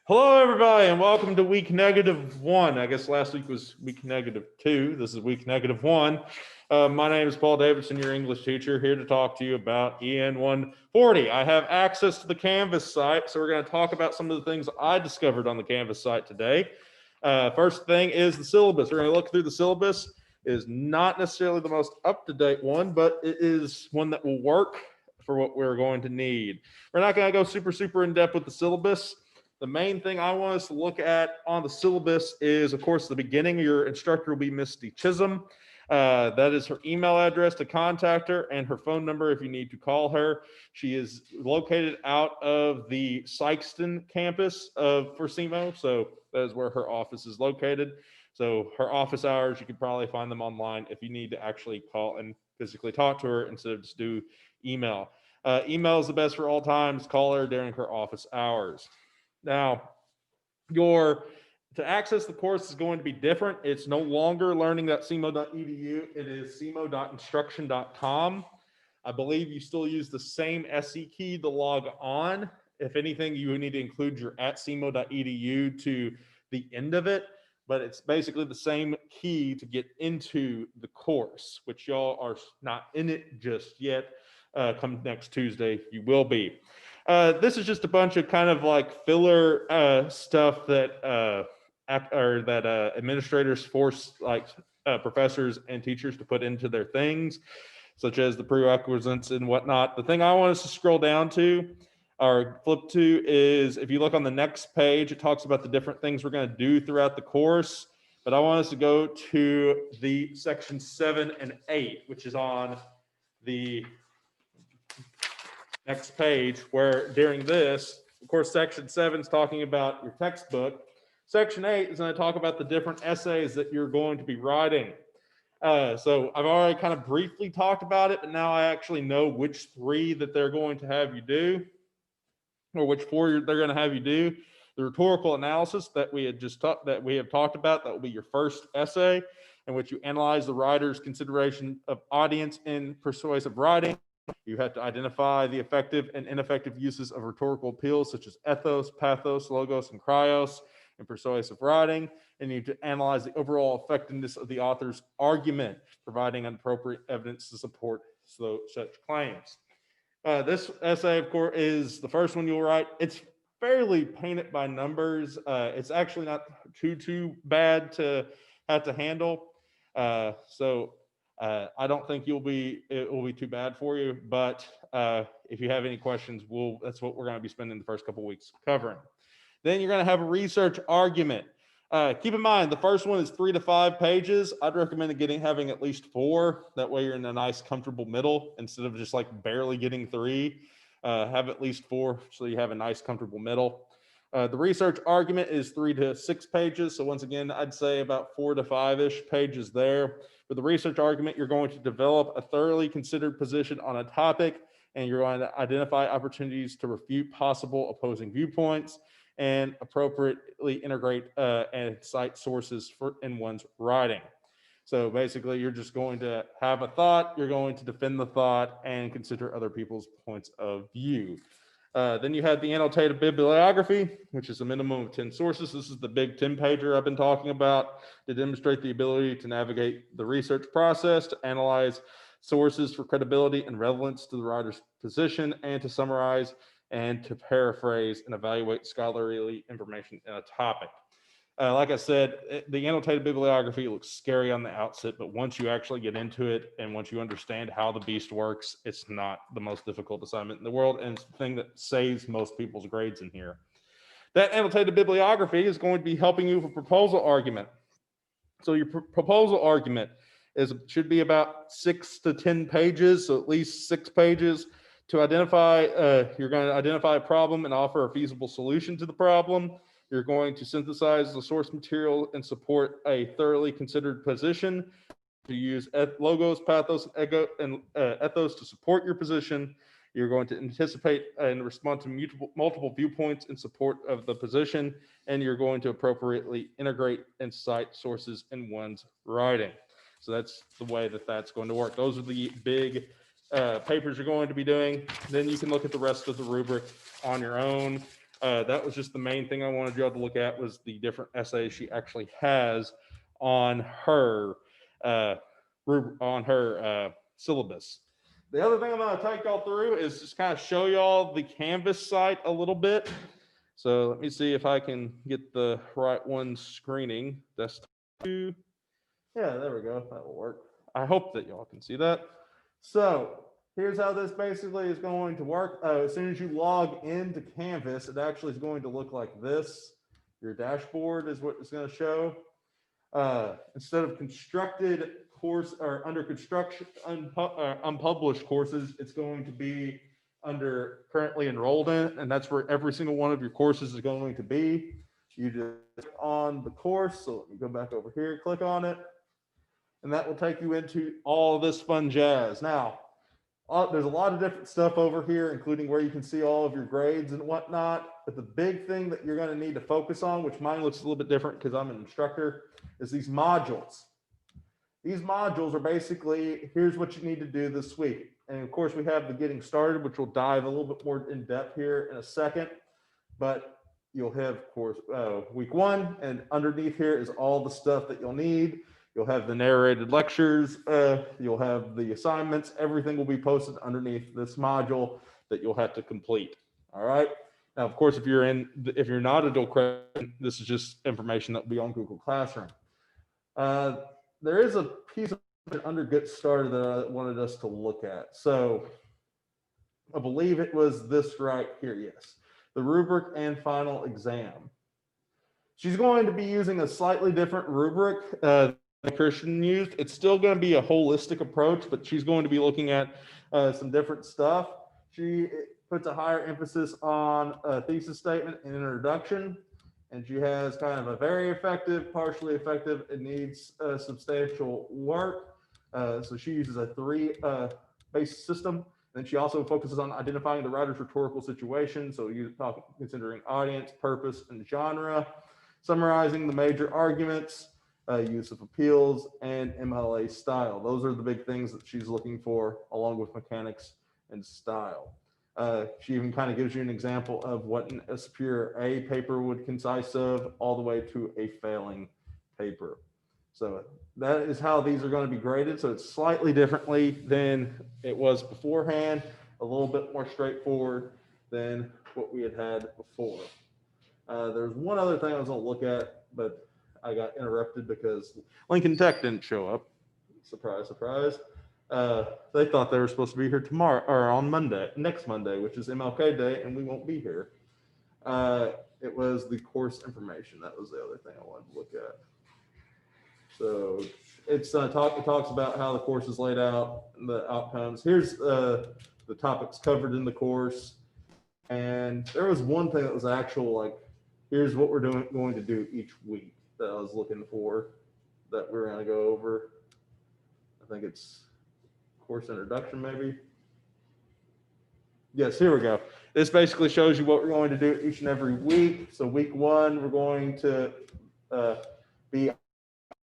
Hello, everybody, and welcome to week -1. I guess last week was week -2. This is week -1. My name is Paul Davidson, your English teacher, here to talk to you about EN140. I have access to the Canvas site, so we're going to talk about some of the things I discovered on the Canvas site today. First thing is the syllabus. We're going to look through the syllabus. It is not necessarily the most up-to-date one, but it is one that will work for what we're going to need. We're not going to go super in-depth with the syllabus. The main thing I want us to look at on the syllabus is, of course, the beginning. Your instructor will be Misty Chisholm. That is her email address to contact her and her phone number if you need to call her. She is located out of the Sykeston campus for SEMO, so that is where her office is located. So her office hours, you can probably find them online if you need to actually call and physically talk to her instead of just do email. Email is the best for all times. Call her during her office hours. Now, to access the course is going to be different. It's no longer learning.semo.edu. It is semo.instruction.com. I believe you still use the same SE key to log on. If anything, you need to include your @semo.edu to the end of it, but it's basically the same key to get into the course, which y'all are not in it just yet. Come next Tuesday, you will be. This is just a bunch of kind of like filler stuff that administrators force professors and teachers to put into their things, such as the prerequisites and whatnot. The thing I want us to scroll down to or flip to is, if you look on the next page, it talks about the different things we're going to do throughout the course. But I want us to go to the section 7 and 8, which is on the next page, where during this, of course, section 7 is talking about your textbook. Section 8 is going to talk about the different essays that you're going to be writing. So I've already kind of briefly talked about it, but now I actually know which 3 that they're going to have you do, or which 4 they're going to have you do. The rhetorical analysis that we have talked about, that will be your first essay, in which you analyze the writer's consideration of audience in persuasive writing. You have to identify the effective and ineffective uses of rhetorical appeals, such as ethos, pathos, logos, and kryos in persuasive writing. And you need to analyze the overall effectiveness of the author's argument, providing appropriate evidence to support such claims. This essay, of course, is the first one you'll write. It's fairly painted by numbers. It's actually not too bad to have to handle. I don't think it will be too bad for you, but if you have any questions, that's what we're going to be spending the first couple weeks covering. Then you're going to have a research argument. Keep in mind, the first one is 3 to 5 pages. I'd recommend having at least 4. That way you're in a nice, comfortable middle instead of just like barely getting 3. Have at least 4 so you have a nice, comfortable middle. The research argument is 3 to 6 pages. So once again, I'd say about 4 to 5-ish pages there. For the research argument, you're going to develop a thoroughly considered position on a topic, and you're going to identify opportunities to refute possible opposing viewpoints and appropriately integrate and cite sources in one's writing. So basically, you're just going to have a thought, you're going to defend the thought, and consider other people's points of view. Then you have the annotated bibliography, which is a minimum of 10 sources. This is the big 10-pager I've been talking about to demonstrate the ability to navigate the research process, to analyze sources for credibility and relevance to the writer's position, and to summarize and to paraphrase and evaluate scholarly information in a topic. Like I said, the annotated bibliography looks scary on the outset, but once you actually get into it and once you understand how the beast works, it's not the most difficult assignment in the world, and it's the thing that saves most people's grades in here. That annotated bibliography is going to be helping you with a proposal argument. So your proposal argument should be about 6 to 10 pages, so at least 6 pages. To identify, you're going to identify a problem and offer a feasible solution to the problem. You're going to synthesize the source material and support a thoroughly considered position. To use logos, pathos, and ethos to support your position. You're going to anticipate and respond to multiple viewpoints in support of the position, and you're going to appropriately integrate and cite sources in one's writing. So that's the way that that's going to work. Those are the big papers you're going to be doing. Then you can look at the rest of the rubric on your own. That was just the main thing I wanted y'all to look at, was the different essays she actually has on her syllabus. The other thing I'm going to take y'all through is just kind of show y'all the Canvas site a little bit. So let me see if I can get the right one screening. Desktop 2. Yeah, there we go. That will work. I hope that y'all can see that. So here's how this basically is going to work. As soon as you log into Canvas, it actually is going to look like this. Your dashboard is what it's going to show. Instead of constructed course or under construction unpublished courses, it's going to be under currently enrolled in, and that's where every single one of your courses is going to be. You just click on the course. So let me go back over here, click on it, and that will take you into all this fun jazz. Now, there's a lot of different stuff over here, including where you can see all of your grades and whatnot. But the big thing that you're going to need to focus on, which mine looks a little bit different because I'm an instructor, is these modules. These modules are basically, here's what you need to do this week. And of course, we have the getting started, which we'll dive a little bit more in depth here in a second. But you'll have, of course, week 1, and underneath here is all the stuff that you'll need. You'll have the narrated lectures, you'll have the assignments, everything will be posted underneath this module that you'll have to complete. All right. Now, of course, if you're not a dual credit, this is just information that will be on Google Classroom. There is a piece of under Get Started that I wanted us to look at. So I believe it was this right here. Yes. The rubric and final exam. She's going to be using a slightly different rubric than Christian used. It's still going to be a holistic approach, but she's going to be looking at some different stuff. She puts a higher emphasis on a thesis statement and introduction, and she has kind of a very effective, partially effective. It needs substantial work. So she uses a 3-based system. Then she also focuses on identifying the writer's rhetorical situation. So you talk considering audience, purpose, and genre, summarizing the major arguments, use of appeals, and MLA style. Those are the big things that she's looking for, along with mechanics and style. She even kind of gives you an example of what a superior A paper would consist of, all the way to a failing paper. So that is how these are going to be graded. So it's slightly differently than it was beforehand, a little bit more straightforward than what we had before. There's one other thing I was going to look at, but I got interrupted because Lincoln Tech didn't show up. Surprise, surprise. They thought they were supposed to be here tomorrow or on Monday, next Monday, which is MLK Day, and we won't be here. It was the course information. That was the other thing I wanted to look at. So it talks about how the course is laid out, the outcomes. Here's the topics covered in the course. And there was one thing that was actual, like, here's what we're going to do each week that I was looking for that we're going to go over. I think it's course introduction, maybe. Yes, here we go. This basically shows you what we're going to do each and every week. So week 1, we're going to be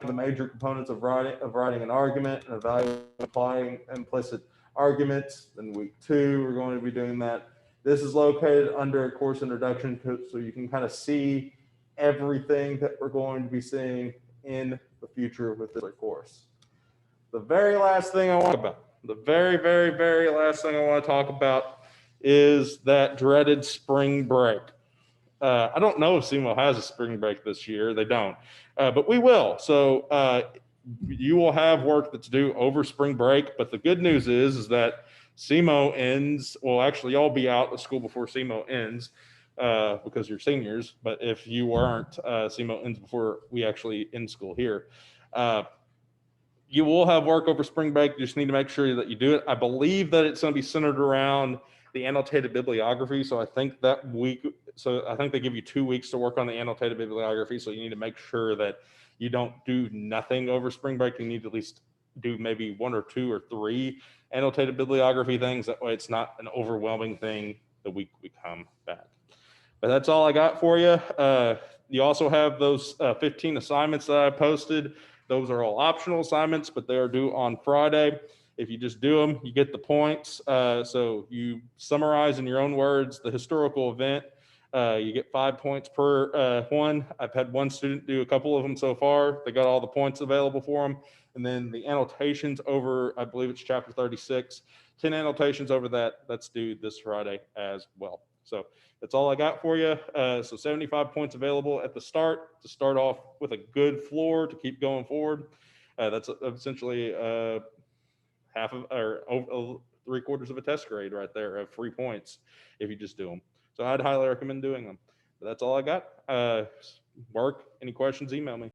the major components of writing an argument and evaluating applying implicit arguments. Then week 2, we're going to be doing that. This is located under course introduction, so you can kind of see everything that we're going to be seeing in the future with this course. The very last thing I want to talk about, the very, very, very last thing I want to talk about is that dreaded spring break. I don't know if SEMO has a spring break this year. They don't, but we will. So you will have work that's due over spring break. But the good news is that SEMO ends. Well, actually, y'all be out of school before SEMO ends because you're seniors. But if you weren't, SEMO ends before we actually end school here. You will have work over spring break. You just need to make sure that you do it. I believe that it's going to be centered around the annotated bibliography. So I think that week, I think they give you 2 weeks to work on the annotated bibliography. So you need to make sure that you don't do nothing over spring break. You need to at least do maybe 1 or 2 or 3 annotated bibliography things. That way it's not an overwhelming thing the week we come back. But that's all I got for you. You also have those 15 assignments that I posted. Those are all optional assignments, but they are due on Friday. If you just do them, you get the points. So you summarize in your own words the historical event You get 5 points per one. I've had one student do a couple of them so far. They got all the points available for them. And then the annotations over, I believe it's chapter 36, 10 annotations over that. That's due this Friday as well. So that's all I got for you. So 75 points available at the start to start off with a good floor to keep going forward. That's essentially half of, or 3/4 of a test grade right there of free points if you just do them. So I'd highly recommend doing them. But that's all I got. Work, any questions, email me.